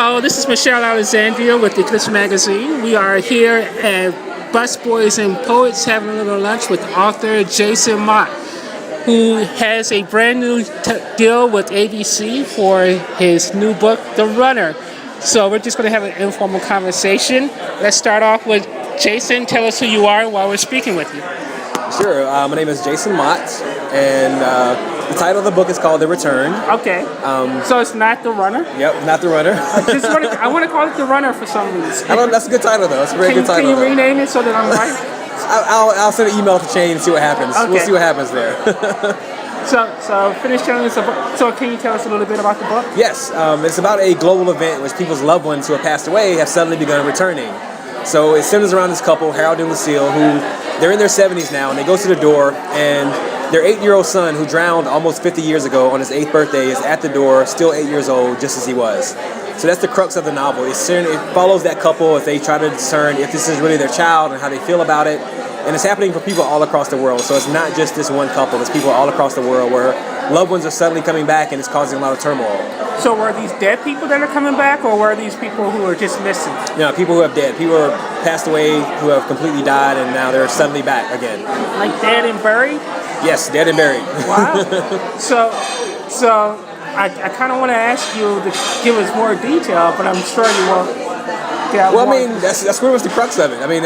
Hello, this is Michelle Alexandria with Eclipse Magazine. We are here at Busboys and Poets having a little lunch with author Jason Mott, who has a brand new deal with ABC for his new book, The Runner. So we're just going to have an informal conversation. Let's start off with Jason. Tell us who you are and why we're speaking with you. Sure. My name is Jason Mott, and the title of the book is called The Return. Okay. So it's not The Runner? Yep, not The Runner. I want to call it The Runner for some reason. That's a good title, though. It's a very good title. Can you rename it so that I'm right? I'll send an email to Shane and see what happens. Okay. We'll see what happens there. So finish telling us about. So can you tell us a little bit about the book? Yes. It's about a global event in which people's loved ones who have passed away have suddenly begun returning. So it centers around this couple, Harold and Lucille, who they're in their 70s now, and they go to the door, and their 8-year-old son, who drowned almost 50 years ago on his 8th birthday, is at the door, still 8 years old, just as he was. So that's the crux of the novel. It follows that couple as they try to discern if this is really their child and how they feel about it. And it's happening for people all across the world. So it's not just this one couple. It's people all across the world where loved ones are suddenly coming back, and it's causing a lot of turmoil. So were these dead people that are coming back, or were these people who are just missing? People who have dead. People who have passed away, who have completely died, and now they're suddenly back again. Like dead and buried? Yes, dead and buried. Wow. So I kind of want to ask you to give us more detail, but I'm sure you won't. Well, I mean, that's pretty much the crux of it. I mean,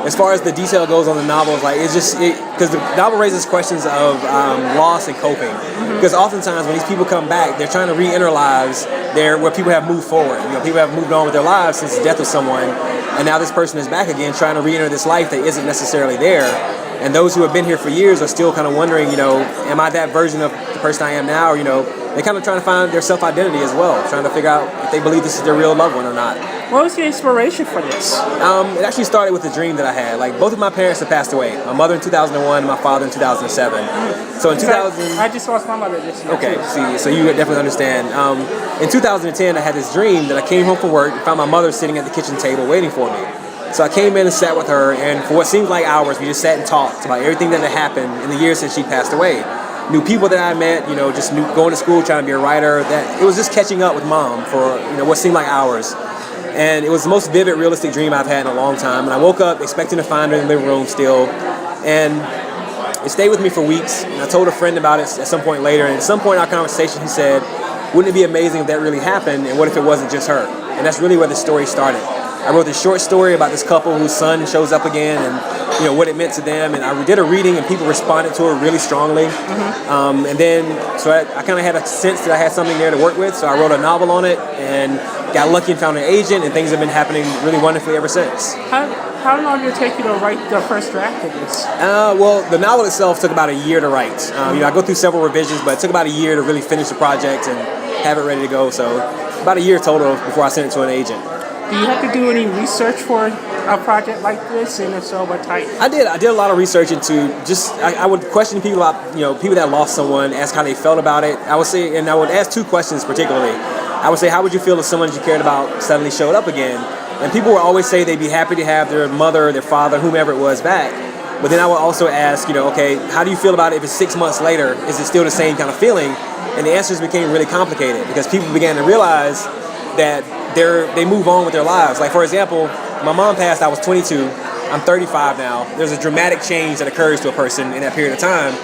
as far as the detail goes on the novel, because the novel raises questions of loss and coping. Because oftentimes when these people come back, they're trying to re-enter lives where people have moved forward. People have moved on with their lives since the death of someone, and now this person is back again trying to re-enter this life that isn't necessarily there. And those who have been here for years are still kind of wondering, am I that version of the person I am now? Or, they're kind of trying to find their self-identity as well, trying to figure out if they believe this is their real loved one or not. What was the inspiration for this? It actually started with a dream that I had. Like, both of my parents have passed away. My mother in 2001 and my father in 2007. So in 2000... I just lost my mother this year. Okay, see, so you would definitely understand. In 2010, I had this dream that I came home from work and found my mother sitting at the kitchen table waiting for me. So I came in and sat with her, and for what seemed like hours, we just sat and talked about everything that had happened in the years since she passed away. New people that I met, just going to school, trying to be a writer. That it was just catching up with Mom for what seemed like hours. And it was the most vivid, realistic dream I've had in a long time. And I woke up expecting to find her in the living room still. And it stayed with me for weeks. And I told a friend about it at some point later. And at some point in our conversation, he said, wouldn't it be amazing if that really happened? And what if it wasn't just her? And that's really where the story started. I wrote this short story about this couple whose son shows up again and what it meant to them. And I did a reading and people responded to it really strongly. And then, so I kind of had a sense that I had something there to work with. So I wrote a novel on it and got lucky and found an agent, and things have been happening really wonderfully ever since. How long did it take you to write the first draft of this? Well, the novel itself took about a year to write. I go through several revisions, but it took about a year to really finish the project and have it ready to go. So about a year total before I sent it to an agent. Do you have to do any research for a project like this, and if so, what type? I did a lot of research into I would question people about, people that lost someone, ask how they felt about it. I would say, and I would ask two questions particularly. I would say, how would you feel if someone you cared about suddenly showed up again? And people would always say they'd be happy to have their mother, their father, whomever it was back. But then I would also ask, okay, how do you feel about it if it's 6 months later? Is it still the same kind of feeling? And the answers became really complicated because people began to realize that they move on with their lives. Like, for example, my mom passed, I was 22. I'm 35 now. There's a dramatic change that occurs to a person in that period of time.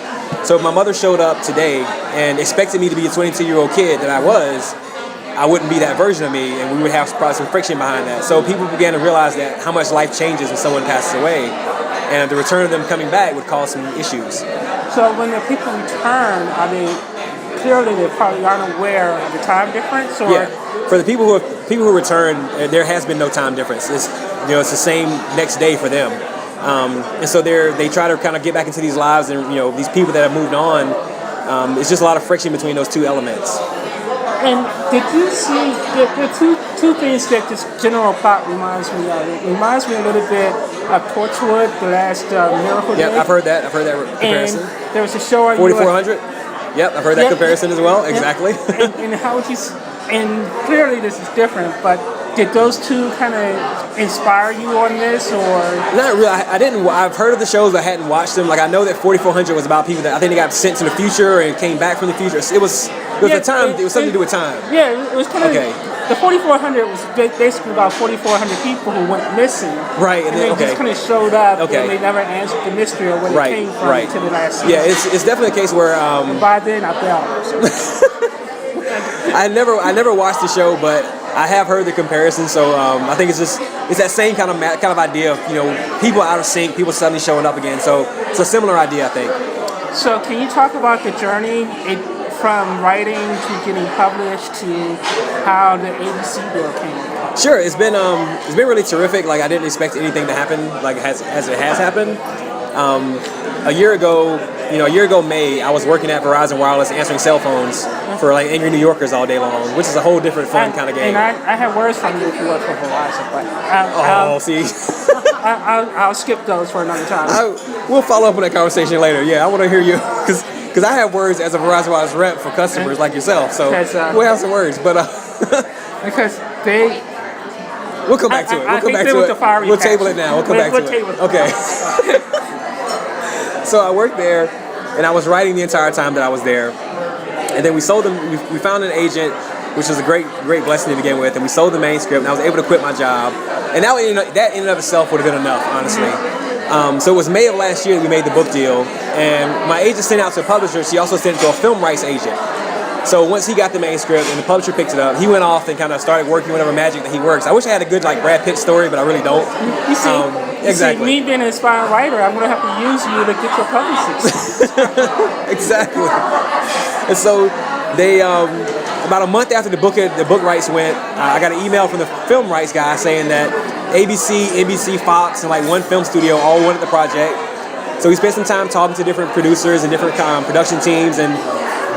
So if my mother showed up today and expected me to be a 22-year-old kid that I wouldn't be that version of me, and we would have probably some friction behind that. So people began to realize that how much life changes when someone passes away, and the return of them coming back would cause some issues. So when the people return, clearly they probably aren't aware of the time difference? Or? Yeah. For the people who return, there has been no time difference. It's it's the same next day for them, and so they try to kind of get back into these lives, and these people that have moved on. It's just a lot of friction between those two elements. And did you see the two things that this general plot reminds me of? It reminds me a little bit of Torchwood, The Last Miracle Day. Yeah, I've heard that comparison. And there was a show on 4400. Yep, I've heard that comparison as well. Exactly. And how would you? And clearly this is different, but did those two kind of inspire you on this, or? Not really. I didn't. I've heard of the shows, but I hadn't watched them. Like, I know that 4400 was about people that I think they got sent to the future and came back from the future. It was a time. It was something to do with time. Yeah, it was kind of. Okay. the 4400 was basically about 4400 people who went missing. Right, and they just kind of showed up, and they never answered the mystery of where it came from until the last season. Yeah, it's definitely a case where. And by then, I fell. I never watched the show, but I have heard the comparison. So I think it's that same kind of idea of people out of sync, people suddenly showing up again. So it's a similar idea, I think. So can you talk about the journey from writing to getting published to how the ABC deal came about? Sure, it's been really terrific. Like I didn't expect anything to happen like as it has happened. A year ago May, I was working at Verizon Wireless answering cell phones for like angry New Yorkers all day long, which is a whole different fun kind of game. And I have words from you if you work for Verizon, but see. I'll skip those for another time. We'll follow up on that conversation later. Yeah, I want to hear you because I have words as a Verizon Wireless rep for customers like yourself. So we'll have some words, but because they. We'll come back to it. We'll come back to it. We'll table it now. We'll come back to it. Okay. So I worked there, and I was writing the entire time that I was there. And then we sold them. We found an agent, which was a great blessing to begin with. And we sold the manuscript, and I was able to quit my job. And that in and of itself would have been enough, honestly. So it was May of last year that we made the book deal. And my agent sent it out to a publisher. She also sent it to a film rights agent. So once he got the manuscript and the publisher picked it up, he went off and kind of started working whatever magic that he works. I wish I had a good like Brad Pitt story, but I really don't. You see, exactly. Me being an inspired writer, I'm going to have to use you to get your publicist. Exactly. And so they, about a month after the book rights went, I got an email from the film rights guy saying that ABC, NBC, Fox, and like one film studio all wanted the project. So we spent some time talking to different producers and different production teams, and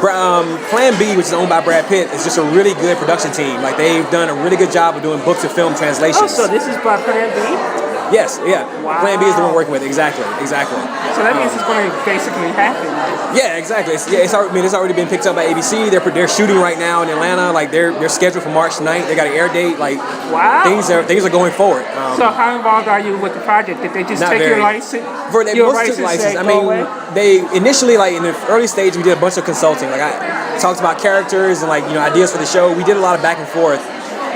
Plan B, which is owned by Brad Pitt, is just a really good production team. Like they've done a really good job of doing book to film translations. Oh, so this is by Plan B? Yes, yeah. Wow. Plan B is the one we're working with. Exactly. So that means it's going to basically happen. Yeah, exactly. It's already been picked up by ABC. They're shooting right now in Atlanta. Like they're scheduled for March 9th. They got an air date. Like wow. Things are going forward. So how involved are you with the project? Did they just take your license? Your license. I mean, they initially like in the early stage we did a bunch of consulting. Like I talked about characters and like ideas for the show. We did a lot of back and forth.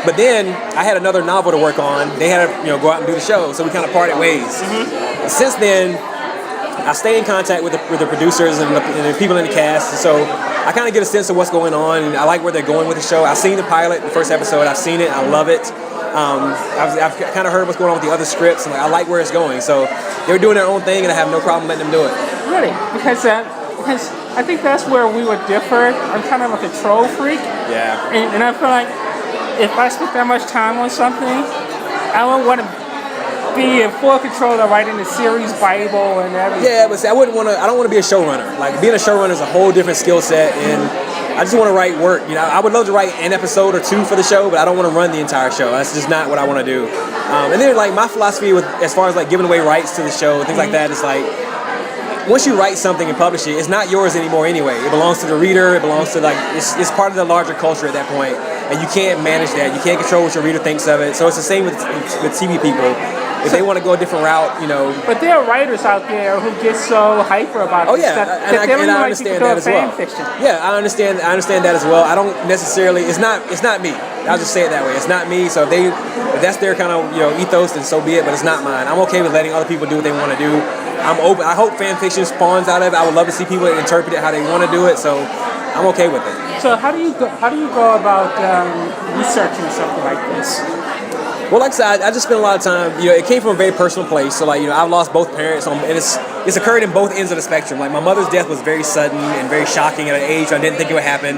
But then I had another novel to work on. They had to go out and do the show, so we kind of parted ways. Mm-hmm. Since then, I stay in contact with the producers and the people in the cast, so I kind of get a sense of what's going on, and I like where they're going with the show. I've seen the pilot, the first episode. I've seen it. I love it. I've kind of heard what's going on with the other scripts, and I like where it's going. So they're doing their own thing, and I have no problem letting them do it. Really? Because I think that's where we would differ. I'm kind of a control freak. Yeah. And I feel like if I spent that much time on something, I would want to be in full control of writing the series Bible and everything. Yeah, but see, I don't want to be a showrunner. Like being a showrunner is a whole different skill set, and I just want to write work. I would love to write an episode or two for the show, but I don't want to run the entire show. That's just not what I want to do. And then like my philosophy as far as like giving away rights to the show and things like that is like, once you write something and publish it, it's not yours anymore anyway. It belongs to the reader. It belongs to it's part of the larger culture at that point, and you can't manage that. You can't control what your reader thinks of it. So it's the same with TV people. If they want to go a different route, But there are writers out there who get so hyper about this stuff. And I understand that as well. Fiction. Yeah, I understand that as well. I don't necessarily. It's not me. I'll just say it that way. It's not me. So if that's their kind of ethos, then so be it. But it's not mine. I'm okay with letting other people do what they want to do. I'm open. I hope fan fiction spawns out of it. I would love to see people interpret it how they want to do it. So I'm okay with it. So how do you go about researching something like this? Well, like I said, I just spent a lot of time. It came from a very personal place. So like I've lost both parents, and it's occurred in both ends of the spectrum. Like my mother's death was very sudden and very shocking at an age I didn't think it would happen.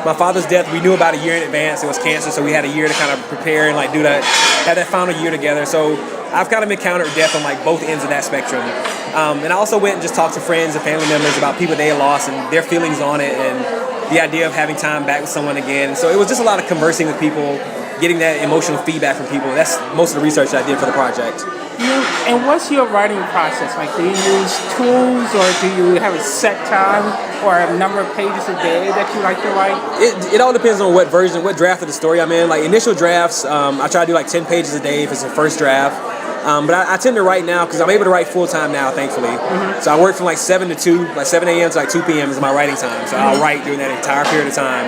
My father's death we knew about a year in advance. It was cancer, so we had a year to kind of prepare and like have that final year together. So I've kind of encountered death on like both ends of that spectrum. And I also went and just talked to friends and family members about people they had lost and their feelings on it and the idea of having time back with someone again. So it was just a lot of conversing with people, getting that emotional feedback from people. That's most of the research I did for the project. And what's your writing process? Like, do you use tools, or do you have a set time or a number of pages a day that you like to write? It all depends on what draft of the story I'm in. Like initial drafts, I try to do like 10 pages a day if it's a first draft. But I tend to write now because I'm able to write full time now, thankfully. Mm-hmm. So I work from like 7 to 2, like 7 a.m. to like 2 p.m. is my writing time. So I'll write during that entire period of time.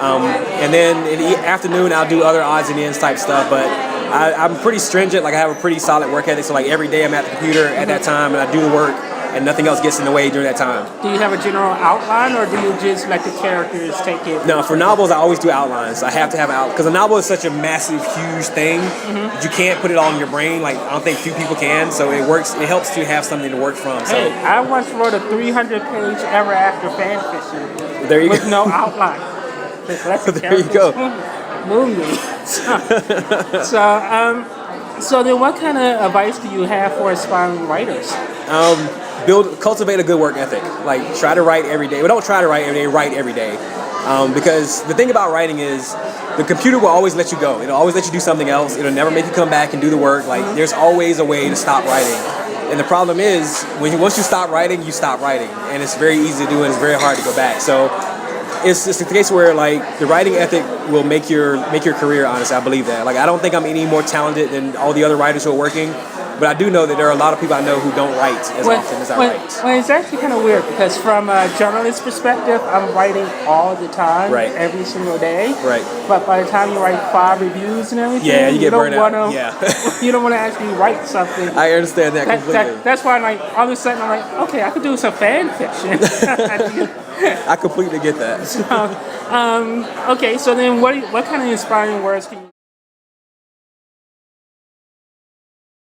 And then in the afternoon, I'll do other odds and ends type stuff. But I'm pretty stringent. Like I have a pretty solid work ethic. So like every day I'm at the computer at that time and I do the work, and nothing else gets in the way during that time. Do you have a general outline, or do you just let the characters take it? No, for novels, I always do outlines. I have to have an outline because a novel is such a massive, huge thing. You can't put it all in your brain. Like I don't think few people can. So it works. It helps to have something to work from. So Hey, I once wrote a 300-page ever after fan fiction there you with go. no outline. Just let the There you go. Move me. So then, what kind of advice do you have for aspiring writers? Cultivate a good work ethic. Like try to write every day. But don't try to write every day. Write every day. Because the thing about writing is the computer will always let you go. It'll always let you do something else. It'll never make you come back and do the work. Like there's always a way to stop writing. And the problem is once you stop writing, you stop writing, and it's very easy to do and it's very hard to go back. So it's a case where like the writing ethic will make your career. Honestly, I believe that. Like I don't think I'm any more talented than all the other writers who are working. But I do know that there are a lot of people I know who don't write as often as I write. Well, it's actually kind of weird because from a journalist perspective, I'm writing all the time, Right. every single day. Right. But by the time you write 5 reviews and everything, Yeah, you get burned out. Wanna, Yeah. you don't want to actually write something. I understand that completely. That's why, like, all of a sudden, I'm like, okay, I could do some fan fiction. I completely get that. Okay, so then what kind of inspiring words can you